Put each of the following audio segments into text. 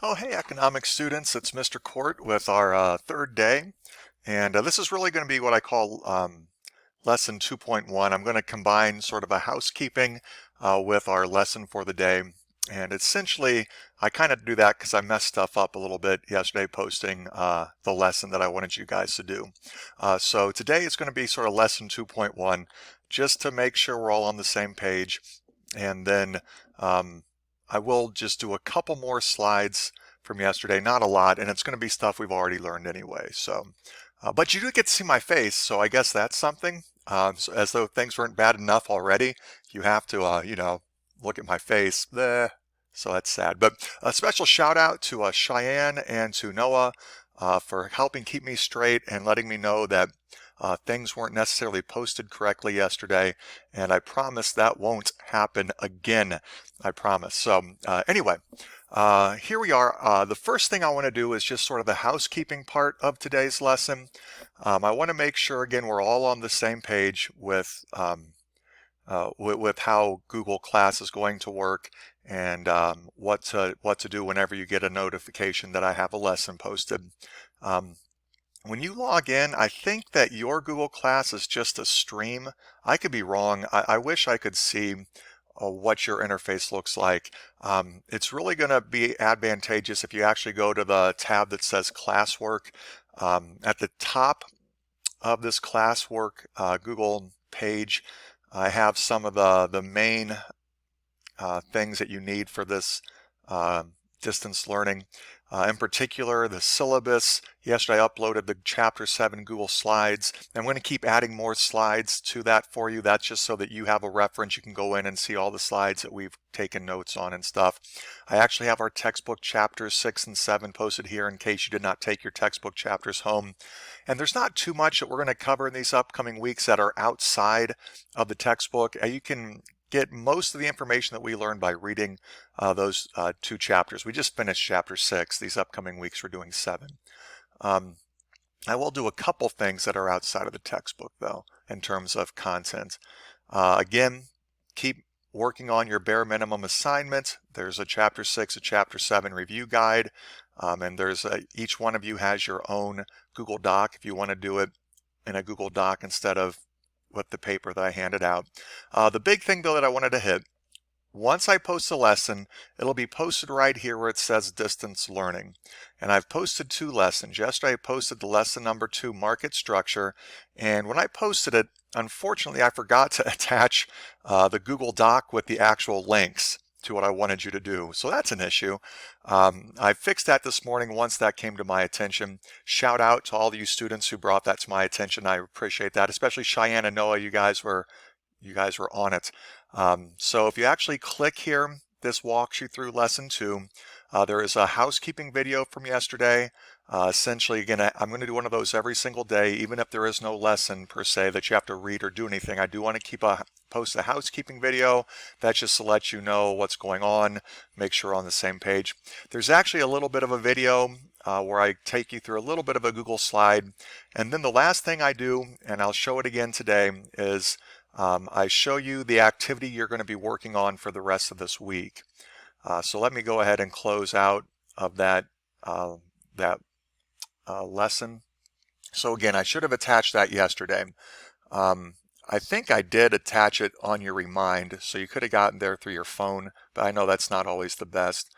Oh, hey, economics students, it's Mr. Court with our third day. And this is really going to be what I call lesson 2.1. I'm going to combine sort of a housekeeping with our lesson for the day. And essentially, I kind of do that because I messed stuff up a little bit yesterday posting the lesson that I wanted you guys to do. So today it's going to be sort of lesson 2.1, just to make sure we're all on the same page. And then I will just do a couple more slides from yesterday, not a lot, and it's going to be stuff we've already learned anyway. But you do get to see my face, so I guess that's something. So as though things weren't bad enough already, you have to, look at my face. Bleh. So that's sad. But a special shout out to Cheyenne and to Noah for helping keep me straight and letting me know that things weren't necessarily posted correctly yesterday, and I promise that won't happen again. I promise. So anyway, here we are. The first thing I want to do is just sort of the housekeeping part of today's lesson. I want to make sure, again, we're all on the same page with how Google Class is going to work and what to do whenever you get a notification that I have a lesson posted. When you log in, I think that your Google Class is just a stream. I could be wrong. I wish I could see what your interface looks like. It's really going to be advantageous if you actually go to the tab that says Classwork. At the top of this Classwork Google page, I have some of the main things that you need for this distance learning. In particular, the syllabus. Yesterday I uploaded the Chapter 7 Google Slides. I'm going to keep adding more slides to that for you. That's just so that you have a reference. You can go in and see all the slides that we've taken notes on and stuff. I actually have our textbook chapters 6 and 7 posted here in case you did not take your textbook chapters home. And there's not too much that we're going to cover in these upcoming weeks that are outside of the textbook. You can get most of the information that we learned by reading those two chapters. We just finished chapter 6. These upcoming weeks we're doing 7. I will do a couple things that are outside of the textbook though in terms of content. Again, keep working on your bare minimum assignment. There's a chapter 6, a chapter 7 review guide, and each one of you has your own Google Doc if you want to do it in a Google Doc instead of with the paper that I handed out. The big thing though that I wanted to hit, once I post a lesson, it'll be posted right here where it says distance learning. And I've posted 2 lessons. Yesterday I posted the lesson number 2, market structure. And when I posted it, unfortunately I forgot to attach the Google Doc with the actual links to what I wanted you to do. So that's an issue. I fixed that this morning once that came to my attention. Shout out to all of you students who brought that to my attention. I appreciate that, especially Cheyenne and Noah. You guys were on it. So if you actually click here, this walks you through lesson 2. There is a housekeeping video from yesterday. Essentially, again, I'm going to do one of those every single day, even if there is no lesson per se that you have to read or do anything. I do want to post a housekeeping video. That's just to let you know what's going on, make sure we're on the same page. There's actually a little bit of a video where I take you through a little bit of a Google slide. And then the last thing I do, and I'll show it again today, is I show you the activity you're going to be working on for the rest of this week. So let me go ahead and close out of that lesson. So again, I should have attached that yesterday. I think I did attach it on your Remind, so you could have gotten there through your phone, but I know that's not always the best.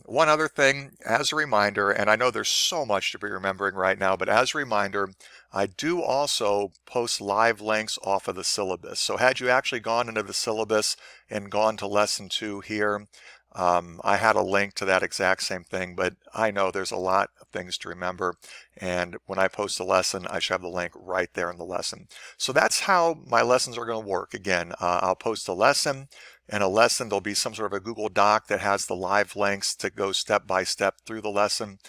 One other thing, as a reminder, and I know there's so much to be remembering right now, but as a reminder, I do also post live links off of the syllabus. So had you actually gone into the syllabus and gone to lesson 2 here, I had a link to that exact same thing, but I know there's a lot of things to remember, and when I post a lesson, I should have the link right there in the lesson. So that's how my lessons are going to work. Again, I'll post a lesson. In a lesson, there'll be some sort of a Google Doc that has the live links to go step by step through the lesson.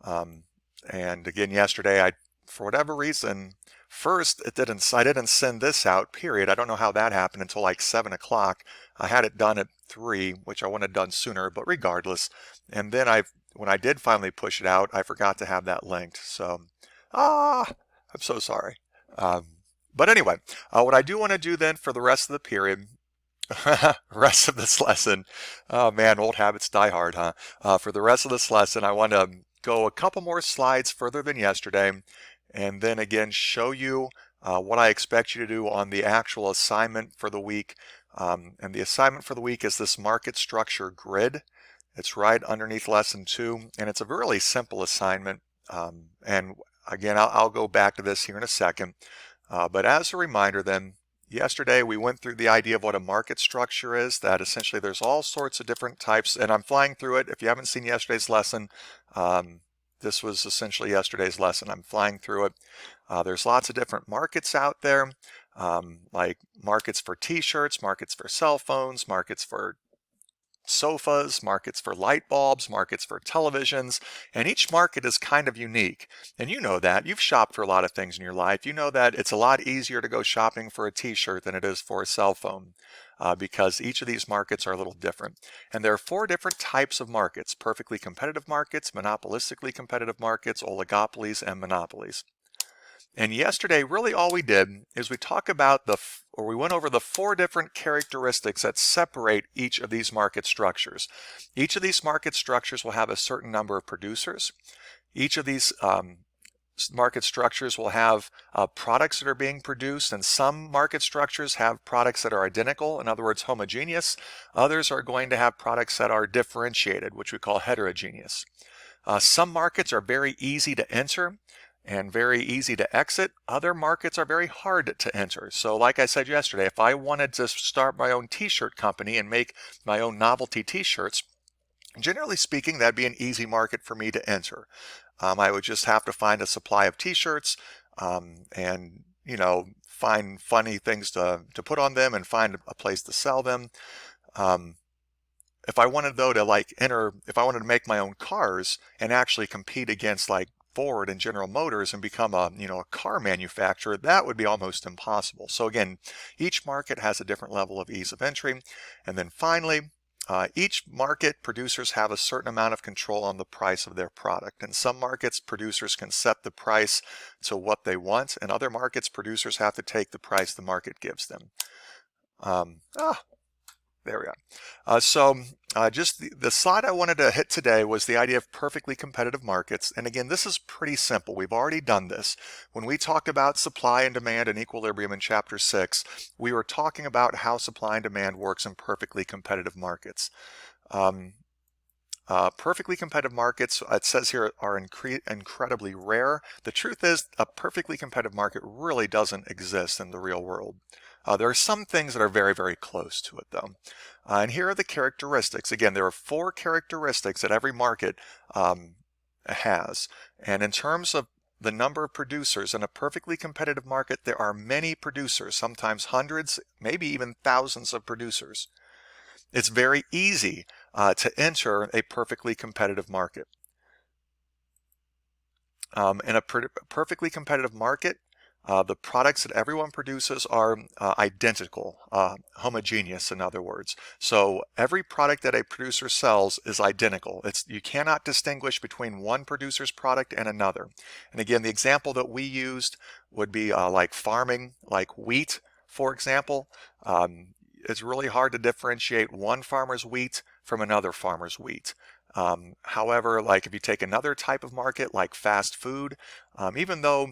And again, yesterday, for whatever reason, first I didn't send this out, period. I don't know how that happened until like 7 o'clock. I had it done at 3, which I wanted done sooner, but regardless. And then when I did finally push it out, I forgot to have that linked. So, I'm so sorry. But anyway, what I do want to do then for the rest of the period Rest of this lesson. Oh man, old habits die hard, huh? For the rest of this lesson, I want to go a couple more slides further than yesterday, and then again show you what I expect you to do on the actual assignment for the week. And the assignment for the week is this market structure grid. It's right underneath lesson 2, and it's a really simple assignment. And again, I'll go back to this here in a second. But as a reminder then, yesterday we went through the idea of what a market structure is, that essentially there's all sorts of different types, and I'm flying through it. If you haven't seen yesterday's lesson, this was essentially yesterday's lesson. I'm flying through it. There's lots of different markets out there, like markets for t-shirts, markets for cell phones, markets for sofas, markets for light bulbs, markets for televisions, and each market is kind of unique. And you know that. You've shopped for a lot of things in your life. You know that it's a lot easier to go shopping for a t-shirt than it is for a cell phone because each of these markets are a little different. And there are 4 different types of markets: perfectly competitive markets, monopolistically competitive markets, oligopolies, and monopolies. And yesterday, really all we did is we talk about we went over the 4 different characteristics that separate each of these market structures. Each of these market structures will have a certain number of producers. Each of these market structures will have products that are being produced, and some market structures have products that are identical, in other words, homogeneous. Others are going to have products that are differentiated, which we call heterogeneous. Some markets are very easy to enter and very easy to exit. Other markets are very hard to enter. So like I said yesterday, if I wanted to start my own t-shirt company and make my own novelty t-shirts, generally speaking, that'd be an easy market for me to enter. I would just have to find a supply of t-shirts and, find funny things to put on them and find a place to sell them. If I wanted though to if I wanted to make my own cars and actually compete against like Ford and General Motors and become a car manufacturer, that would be almost impossible. So again, each market has a different level of ease of entry. And then finally, each market producers have a certain amount of control on the price of their product. In some markets, producers can set the price to what they want. In other markets, producers have to take the price the market gives them. There we are. Just the slide I wanted to hit today was the idea of perfectly competitive markets. And again, this is pretty simple. We've already done this. When we talked about supply and demand and equilibrium in Chapter 6, we were talking about how supply and demand works in perfectly competitive markets. Perfectly competitive markets, it says here, are incredibly rare. The truth is, a perfectly competitive market really doesn't exist in the real world. There are some things that are very, very close to it, though. And here are the characteristics. Again, there are 4 characteristics that every market has. And in terms of the number of producers in a perfectly competitive market, there are many producers, sometimes hundreds, maybe even thousands of producers. It's very easy to enter a perfectly competitive market. In a perfectly competitive market, the products that everyone produces are identical, homogeneous in other words. So every product that a producer sells is identical. You cannot distinguish between one producer's product and another. And again, the example that we used would be like farming, like wheat, for example. It's really hard to differentiate one farmer's wheat from another farmer's wheat. However, like if you take another type of market like fast food, even though,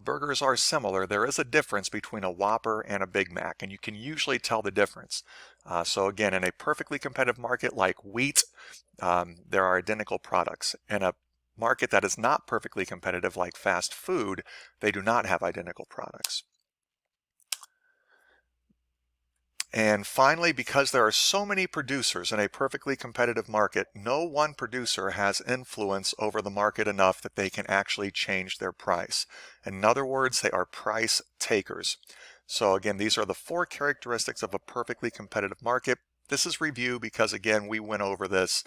burgers are similar, there is a difference between a Whopper and a Big Mac, and you can usually tell the difference. So again, in a perfectly competitive market like wheat, there are identical products. In a market that is not perfectly competitive like fast food, they do not have identical products. And finally, because there are so many producers in a perfectly competitive market, no one producer has influence over the market enough that they can actually change their price. In other words, they are price takers. So again, these are the 4 characteristics of a perfectly competitive market. This is review because, again, we went over this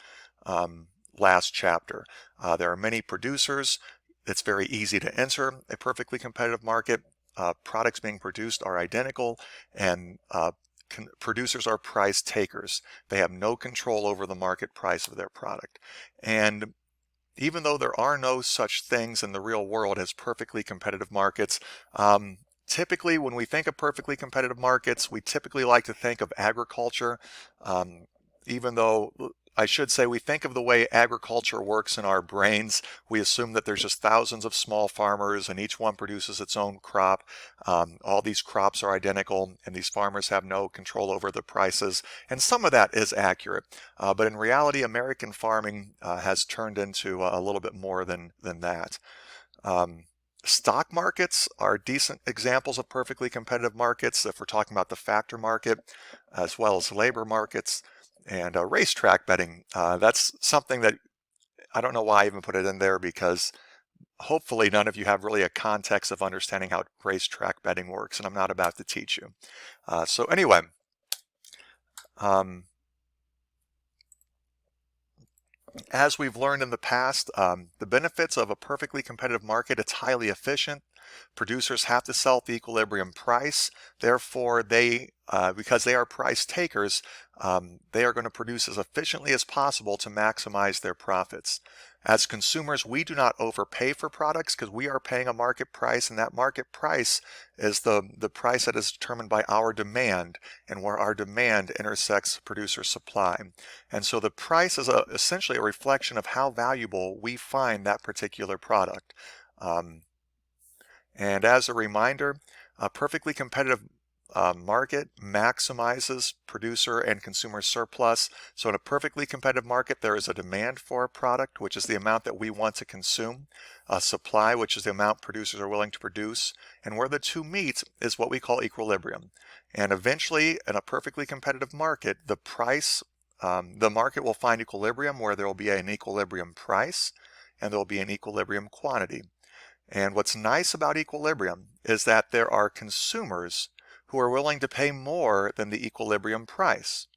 last chapter. There are many producers. It's very easy to enter a perfectly competitive market. Products being produced are identical, and producers are price takers. They have no control over the market price of their product. And even though there are no such things in the real world as perfectly competitive markets, Typically, when we think of perfectly competitive markets, we typically like to think of agriculture, um, even though I should say we think of the way agriculture works in our brains. We assume that there's just thousands of small farmers and each one produces its own crop. All these crops are identical and these farmers have no control over the prices. And some of that is accurate. But in reality, American farming has turned into a little bit more than that. Um, Stock markets are decent examples of perfectly competitive markets if we're talking about the factor market, as well as labor markets and racetrack betting. That's something that I don't know why I even put it in there because hopefully none of you have really a context of understanding how racetrack betting works, and I'm not about to teach you. So anyway, um, as we've learned in the past, the benefits of a perfectly competitive market, it's highly efficient. Producers have to sell at the equilibrium price. Therefore, because they are price takers, they are going to produce as efficiently as possible to maximize their profits. As consumers, we do not overpay for products because we are paying a market price, and that market price is the price that is determined by our demand and where our demand intersects producer supply. And so the price is essentially a reflection of how valuable we find that particular product. And as a reminder, a perfectly competitive market maximizes producer and consumer surplus. So in a perfectly competitive market, there is a demand for a product, which is the amount that we want to consume, a supply, which is the amount producers are willing to produce, and where the two meet is what we call equilibrium. And eventually, in a perfectly competitive market, the market will find equilibrium where there will be an equilibrium price and there will be an equilibrium quantity. And what's nice about equilibrium is that there are consumers who are willing to pay more than the equilibrium price.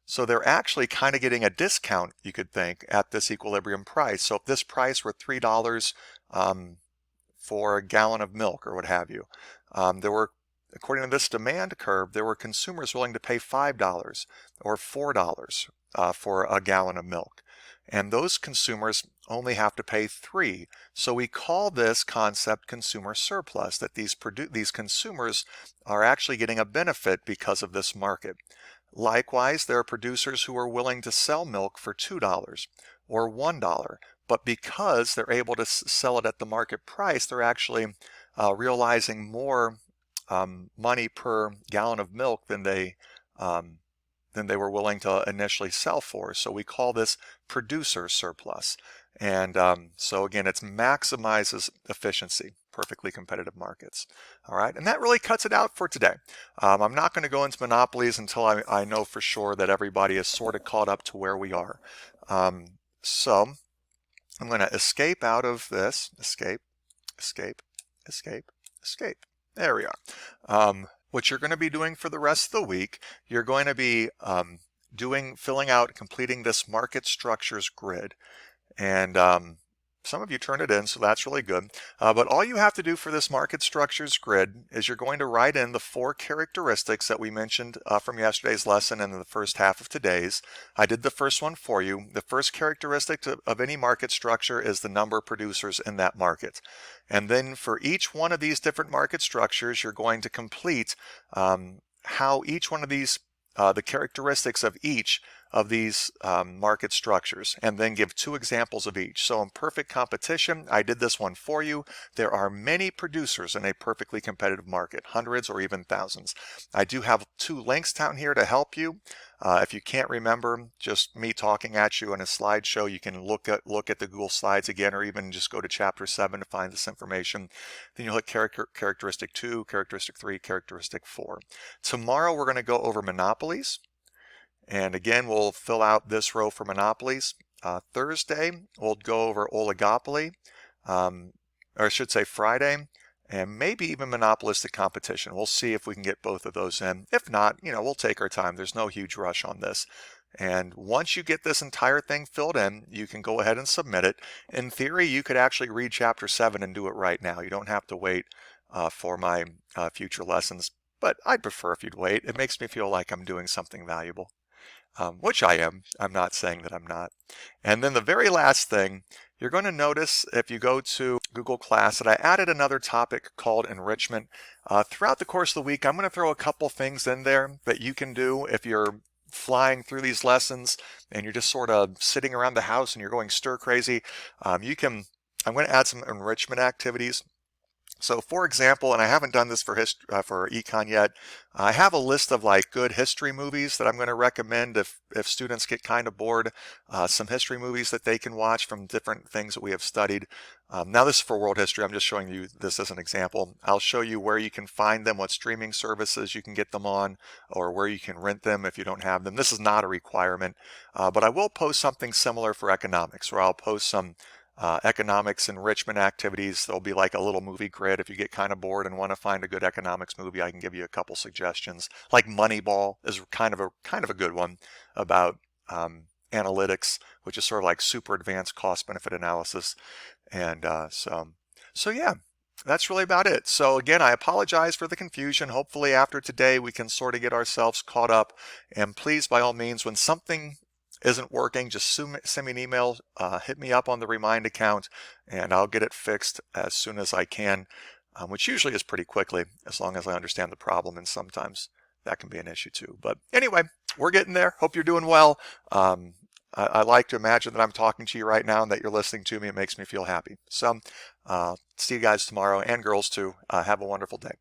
So they're actually kind of getting a discount, you could think, at this equilibrium price. So if this price were $3 for a gallon of milk or what have you, according to this demand curve, there were consumers willing to pay $5 or $4 for a gallon of milk. And those consumers only have to pay $3. So we call this concept consumer surplus, that these consumers are actually getting a benefit because of this market. Likewise, there are producers who are willing to sell milk for $2 or $1, but because they're able to sell it at the market price, they're actually realizing more money per gallon of milk than they were willing to initially sell for. So we call this producer surplus. And so again, it maximizes efficiency, perfectly competitive markets. All right, and that really cuts it out for today. I'm not going to go into monopolies until I know for sure that everybody is sort of caught up to where we are. So I'm going to escape out of this. Escape, escape, escape, escape. There we are. What you're going to be doing for the rest of the week, you're going to be filling out, completing this market structures grid. And some of you turned it in, so that's really good. But all you have to do for this market structures grid is you're going to write in the 4 characteristics that we mentioned from yesterday's lesson and in the first half of today's. I did the first one for you. The first characteristic of any market structure is the number of producers in that market. And then for each one of these different market structures, you're going to complete how each one of these, the characteristics of each of these market structures, and then give 2 examples of each. So in perfect competition, I did this one for you. There are many producers in a perfectly competitive market, hundreds or even thousands. I do have 2 links down here to help you. If you can't remember just me talking at you in a slideshow, you can look at the Google Slides again, or even just go to chapter 7 to find this information. Then you'll hit characteristic 2, characteristic 3, characteristic 4. Tomorrow we're going to go over monopolies. And again, we'll fill out this row for monopolies. Thursday, we'll go over oligopoly, or I should say Friday, and maybe even monopolistic competition. We'll see if we can get both of those in. If not, we'll take our time. There's no huge rush on this. And once you get this entire thing filled in, you can go ahead and submit it. In theory, you could actually read chapter 7 and do it right now. You don't have to wait for my future lessons, but I'd prefer if you'd wait. It makes me feel like I'm doing something valuable. Which I am. I'm not saying that I'm not. And then the very last thing, you're going to notice if you go to Google Class that I added another topic called enrichment. Throughout the course of the week, I'm going to throw a couple things in there that you can do if you're flying through these lessons and you're just sort of sitting around the house and you're going stir crazy. I'm going to add some enrichment activities. So for example, and I haven't done this for econ yet, I have a list of like good history movies that I'm going to recommend if students get kind of bored, some history movies that they can watch from different things that we have studied. Now this is for world history. I'm just showing you this as an example. I'll show you where you can find them, what streaming services you can get them on, or where you can rent them if you don't have them. This is not a requirement, but I will post something similar for economics, where I'll post some economics enrichment activities. There'll be like a little movie grid. If you get kind of bored and want to find a good economics movie, I can give you a couple suggestions. Like Moneyball is kind of a good one about analytics, which is sort of like super advanced cost benefit analysis. And so yeah, that's really about it. So again, I apologize for the confusion. Hopefully after today we can sort of get ourselves caught up. And please, by all means, when something isn't working, just send me an email, hit me up on the Remind account, and I'll get it fixed as soon as I can, which usually is pretty quickly, as long as I understand the problem, and sometimes that can be an issue too. But anyway, we're getting there. Hope you're doing well. I like to imagine that I'm talking to you right now and that you're listening to me. It makes me feel happy. So see you guys tomorrow, and girls too. Have a wonderful day.